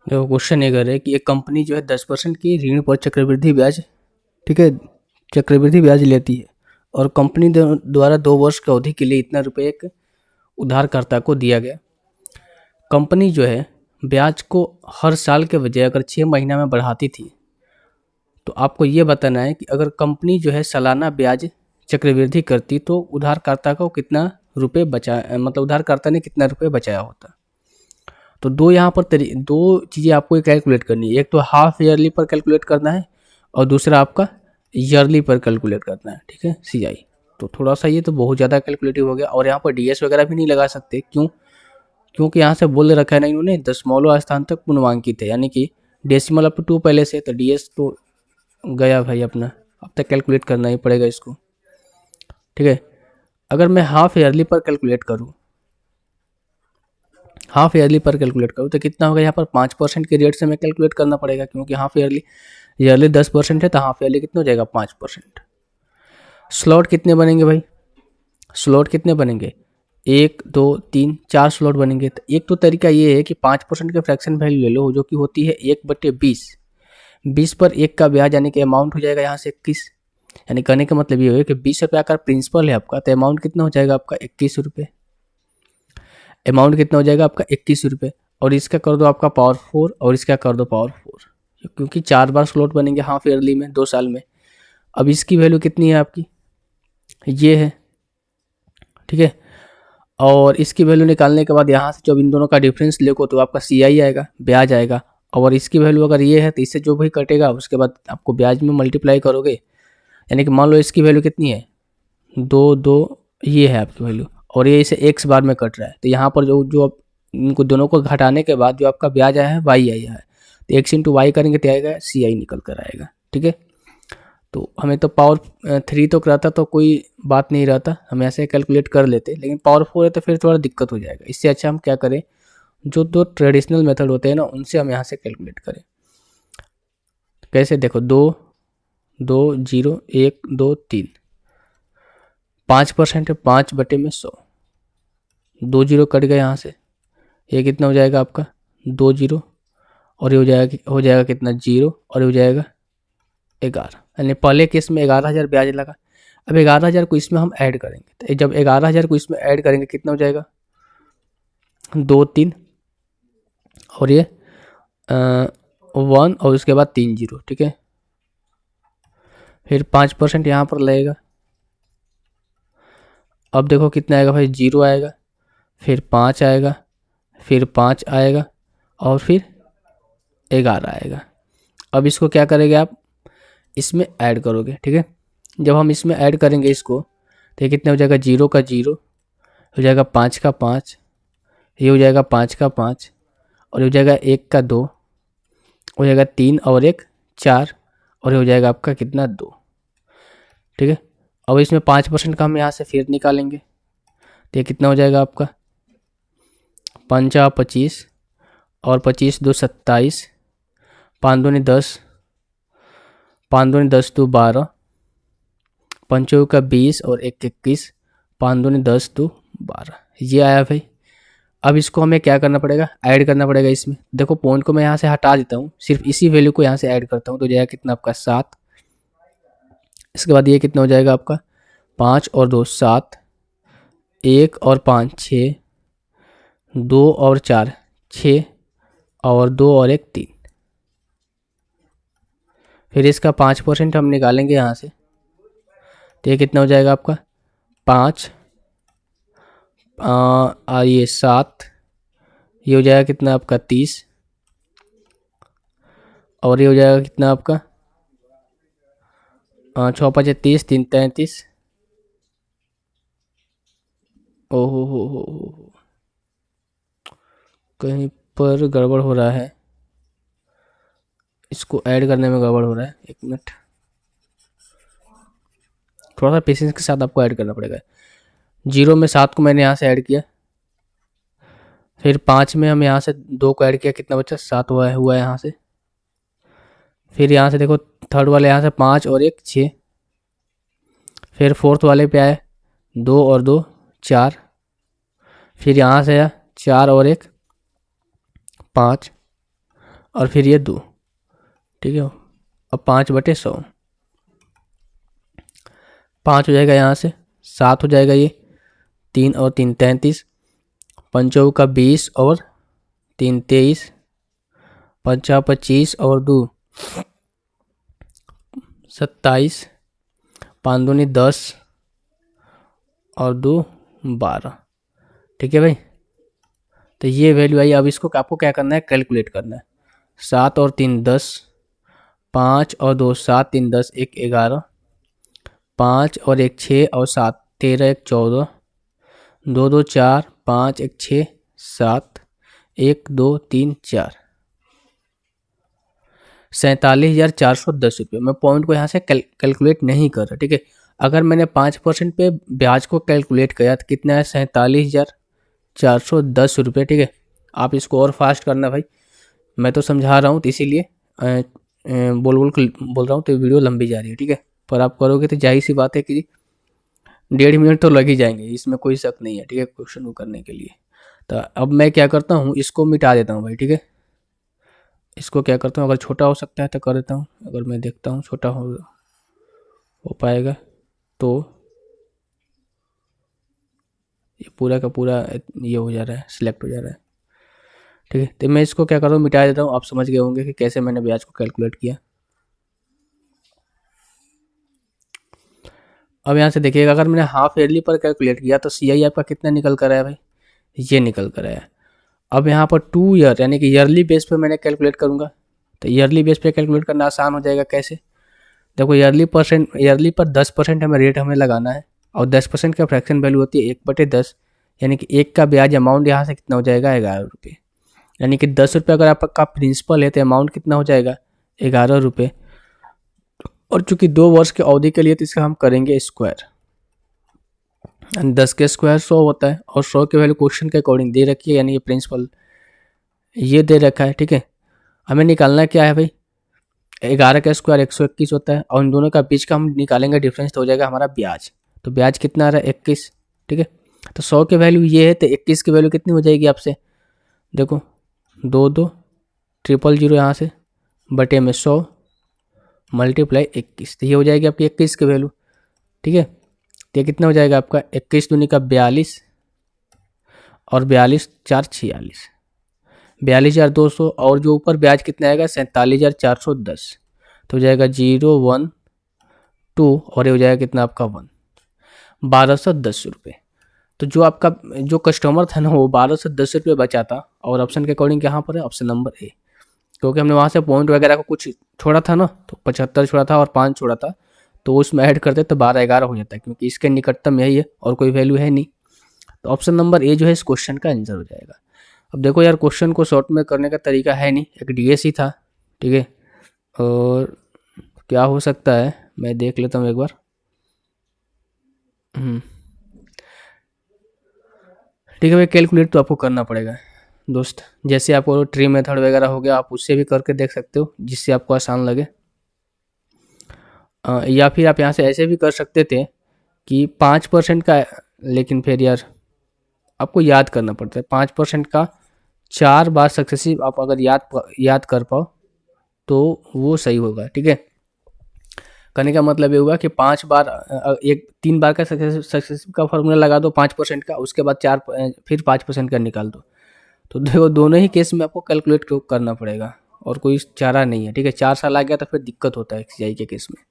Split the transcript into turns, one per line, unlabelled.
देखो क्वेश्चन ये कर रहे हैं कि एक कंपनी जो है 10% की ऋण पर चक्रवृद्धि ब्याज, ठीक है, चक्रवृद्धि ब्याज लेती है और कंपनी द्वारा 2 वर्ष की अवधि के लिए इतना रुपये एक उधारकर्ता को दिया गया। कंपनी जो है ब्याज को हर साल के बजाय अगर 6 महीना में बढ़ाती थी, तो आपको ये बताना है कि अगर कंपनी जो है सालाना ब्याज चक्रवृद्धि करती तो उधारकर्ता को कितना रुपये बचा, मतलब उधारकर्ता ने कितना रुपये बचाया होता। तो दो यहाँ पर दो चीज़ें आपको कैलकुलेट करनी है। एक तो हाफ ईयरली पर कैलकुलेट करना है और दूसरा आपका ईयरली पर कैलकुलेट करना है, ठीक है, सीआई। तो थोड़ा सा ये तो बहुत ज़्यादा कैलकुलेटिव हो गया। और यहाँ पर डीएस वगैरह भी नहीं लगा सकते, क्यों? क्योंकि यहाँ से बोल रखा है ना इन्होंने, दशमलव स्थान तक पूर्णांकित है, यानी कि डेसिमल अप टू 2 पहले से, तो डीएस तो गया भाई अपना। अब तक कैलकुलेट करना ही पड़ेगा इसको, ठीक है। अगर मैं हाफ ईयरली पर कैलकुलेट करूँ, हाफ ईयरली पर कैलकुलेट करूँ तो कितना होगा? यहाँ पर 5% के रेट से मैं कैलकुलेट करना पड़ेगा, क्योंकि हाफ ईयरली, ईयरली 10% है तो हाफ ईयरली कितना हो जाएगा? 5%। स्लॉट कितने बनेंगे भाई? स्लॉट कितने बनेंगे? 1 2 3 4 स्लॉट बनेंगे। तो एक तो तरीका ये है कि 5% के फ्रैक्शन वैल्यू ले लो, जो कि होती है 1/20। 20 पर 1 का ब्याज, यानी कि अमाउंट हो जाएगा यहाँ से 21। यानी कहने का मतलब ये है कि 20 रुपये का प्रिंसिपल है आपका, तो अमाउंट कितना हो जाएगा आपका? 21 रुपये। अमाउंट कितना हो जाएगा आपका? 21 रुपये। और इसका कर दो आपका पावर 4 और इसका कर दो पावर 4, क्योंकि 4 बार स्लॉट बनेंगे हाफ ईयरली में 2 साल में। अब इसकी वैल्यू कितनी है आपकी? ये है, ठीक है। और इसकी वैल्यू निकालने के बाद यहाँ से जब इन दोनों का डिफरेंस देखो तो आपका सीआई आएगा, ब्याज आएगा। और इसकी वैल्यू अगर ये है तो इससे जो भी कटेगा उसके बाद आपको ब्याज में मल्टीप्लाई करोगे, यानी कि मान लो इसकी वैल्यू कितनी है? 2 2, ये है आपकी वैल्यू, और ये इसे एक्स बार में कट रहा है। तो यहाँ पर जो जो आप इनको दोनों को घटाने के बाद जो आपका ब्याज आया है वाई आया है, तो एक्स इंटू वाई करेंगे तो आएगा सीआई निकल कर आएगा, ठीक है। तो हमें तो पावर 3 तो रहता तो कोई बात नहीं रहता, हम ऐसे कैलकुलेट कर लेते, लेकिन पावर 4 है तो फिर थोड़ा दिक्कत हो जाएगा। इससे अच्छा हम क्या करें, जो दो ट्रेडिशनल मेथड होते हैं ना उनसे हम यहाँ से कैलकुलेट करें। कैसे? देखो, 2 2 0 1 2 3, 5% है, 5/100, 2 जीरो कट गए यहाँ से, ये कितना हो जाएगा आपका? 2 जीरो, और ये हो जाएगा कितना? 0, और ये हो जाएगा 11। यानी पहले केस में 11,000 ब्याज लगा। अब 11,000 को इसमें हम ऐड करेंगे, तो जब 11,000 को इसमें ऐड करेंगे कितना हो जाएगा? 2 3, और ये 1, और उसके बाद 3 जीरो, ठीक है। फिर 5% यहाँ पर लगेगा। अब देखो कितना आएगा भाई? 0 आएगा, फिर 5 आएगा, फिर 5 आएगा, और फिर 11 आएगा। अब इसको क्या करेंगे आप? इसमें ऐड करोगे, ठीक है। जब हम इसमें ऐड करेंगे इसको, तो ये कितना हो जाएगा? 0 का 0 हो जाएगा, 5 का 5, ये हो जाएगा 5 का 5, और ये हो जाएगा 1 का 2, हो जाएगा 3 और 1 4, और ये हो जाएगा आपका कितना? 2, ठीक है। अब इसमें 5% का हम यहाँ से फिर निकालेंगे, तो ये कितना हो जाएगा आपका? 5 25, और 25 2 27, 5 दूनी 10, 5 दूनी 10 2 12, 5 का 20, और 1 21, 5 दूनी 10 2 12, ये आया भाई। अब इसको हमें क्या करना पड़ेगा? ऐड करना पड़ेगा इसमें। देखो पॉइंट को मैं यहाँ से हटा देता हूँ, सिर्फ इसी वैल्यू को यहाँ से ऐड करता हूँ, तो जाएगा कितना आपका? 7। इसके बाद ये कितना हो जाएगा आपका? 5 और 2 7, 1 और 5 6, 2 और 4 6, और 2 और 1 3। फिर इसका 5% हम निकालेंगे यहाँ से, तो ये कितना हो जाएगा आपका? 5, ये 7, ये हो जाएगा कितना आपका? 30, और ये हो जाएगा कितना आपका? 6 5 30, 3 33। ओहो हो, कहीं पर गड़बड़ हो रहा है, इसको ऐड करने में गड़बड़ हो रहा है। 1 मिनट, थोड़ा सा पेशेंस के साथ आपको ऐड करना पड़ेगा। 0 में 7 को मैंने यहाँ से ऐड किया, फिर 5 में हम यहाँ से 2 को ऐड किया, कितना बचा? 7 हुआ है यहाँ से। फिर यहाँ से देखो थर्ड वाले यहाँ से 5 और 1 6, फिर फोर्थ वाले पे आए 2 और 2 4, फिर यहाँ से आया 4 और 1 5 और फिर ये 2, ठीक है। अब 5/100 5 हो जाएगा, यहाँ से 7 हो जाएगा, ये 3 और 3 33, 5 का 20 और 3 23, 5 25 और 2 27, 5 दूनी 10 और 2 12, ठीक है भाई। तो ये वैल्यू आई। अब इसको आपको क्या करना है, कैलकुलेट करना है। 7 और 3 10, 5 और 2 7 3 10 1 11, 5 और 1 6 और 7 13 1 14, 2 2 4 5 1 6 7 1 2 3 4, 47,410 रुपये। मैं पॉइंट को यहाँ से कैलकुलेट नहीं कर रहा, ठीक है। अगर मैंने 5% पे ब्याज को कैलकुलेट किया तो कितना है, 47,410 रुपये, ठीक है। आप इसको और फास्ट करना भाई, मैं तो समझा रहा हूँ तो इसीलिए बोल रहा हूँ, तो वीडियो लंबी जा रही है, ठीक है। पर आप करोगे तो जाहिर सी बात है कि 1.5 मिनट तो लग ही जाएंगे, इसमें कोई शक नहीं है, ठीक है, क्वेश्चन को करने के लिए। तो अब मैं क्या करता हूँ, इसको मिटा देता हूँ भाई, ठीक है। इसको क्या करता हूँ, अगर छोटा हो सकता है तो कर देता हूँ, अगर मैं देखता हूँ छोटा हो पाएगा तो ये पूरा का पूरा ये हो जा रहा है, सिलेक्ट हो जा रहा है, ठीक है। तो मैं इसको क्या कर रहा हूँ, मिटा देता हूँ। आप समझ गए होंगे कि कैसे मैंने ब्याज को कैलकुलेट किया। अब यहाँ से देखिएगा, अगर मैंने हाफ ईयरली पर कैलकुलेट किया तो CI आपका कितना निकल कर आया भाई, ये निकल कर आया। अब यहाँ पर 2 ईयर यानी कि ईयरली बेस पे मैंने कैलकुलेट करूँगा, तो ईयरली बेस पे कैलकुलेट करना आसान हो जाएगा। कैसे, देखो ईयरली पर 10% हमें रेट हमें लगाना है, और 10% का फ्रैक्शन वैल्यू होती है 1/10, यानी कि एक का ब्याज अमाउंट यहाँ से कितना हो जाएगा, 11 रुपये। यानी कि 10 रुपये अगर आपका प्रिंसिपल है तो अमाउंट कितना हो जाएगा, 11 रुपये। और चूंकि 2 वर्ष की अवधि के लिए तो इसका हम करेंगे स्क्वायर, 10 के स्क्वायर 100 होता है, और 100 की वैल्यू क्वेश्चन के अकॉर्डिंग दे रखी है, यानी ये प्रिंसिपल ये दे रखा है, ठीक है। हमें निकालना क्या है भाई, 11 का स्क्वायर 121 होता है, और इन दोनों का बीच का हम निकालेंगे डिफरेंस, तो हो जाएगा हमारा ब्याज। तो ब्याज कितना आ रहा है, 21, ठीक है। तो 100 की वैल्यू ये है, तो 21 की वैल्यू कितनी हो जाएगी आपसे, देखो 2 2 000 यहाँ से बटे में 100 मल्टीप्लाई 21, तो ये हो जाएगी आपकी 21 की वैल्यू, ठीक है। तो ये कितना हो जाएगा आपका, 21 दूनी का 42 और 42 4 46, 42,200, और जो ऊपर ब्याज कितना आएगा 47,410, तो हो जाएगा 012, और ये हो जाएगा कितना आपका 1,210 रुपये। तो जो आपका जो कस्टमर था ना, वो 1,210 रुपये बचा था, और ऑप्शन के अकॉर्डिंग यहाँ पर है ऑप्शन नंबर ए, क्योंकि हमने वहाँ से पॉइंट वगैरह को कुछ छोड़ा था ना, तो 75 छोड़ा था और 5 छोड़ा था, तो उसमें ऐड करते तो 12-11 हो जाता है, क्योंकि इसके निकटतम यही है और कोई वैल्यू है नहीं। तो ऑप्शन नंबर ए जो है इस क्वेश्चन का आंसर हो जाएगा। अब देखो यार, क्वेश्चन को शॉर्ट में करने का तरीका है नहीं, एक DS ही था, ठीक है। और क्या हो सकता है, मैं देख लेता हूँ एक बार। ठीक है भाई, कैलकुलेट तो आपको करना पड़ेगा दोस्त। जैसे आपको ट्री मेथड वगैरह हो गया, आप उससे भी करके देख सकते हो, जिससे आपको आसान लगे। या फिर आप यहाँ से ऐसे भी कर सकते थे कि 5% का, लेकिन फिर यार आपको याद करना पड़ता है। 5% का 4 बार सक्सेसिव आप अगर याद कर पाओ तो वो सही होगा, ठीक है। करने का मतलब ये हुआ कि 5 बार 3 बार का सक्सेसिव का फॉर्मूला लगा दो 5% का, उसके बाद 4 फिर 5% का निकाल दो। तो देखो दोनों ही केस में आपको कैलकुलेट करना पड़ेगा, और कोई चारा नहीं है, ठीक है। 4 साल आ गया तो फिर दिक्कत होता है CI के केस में।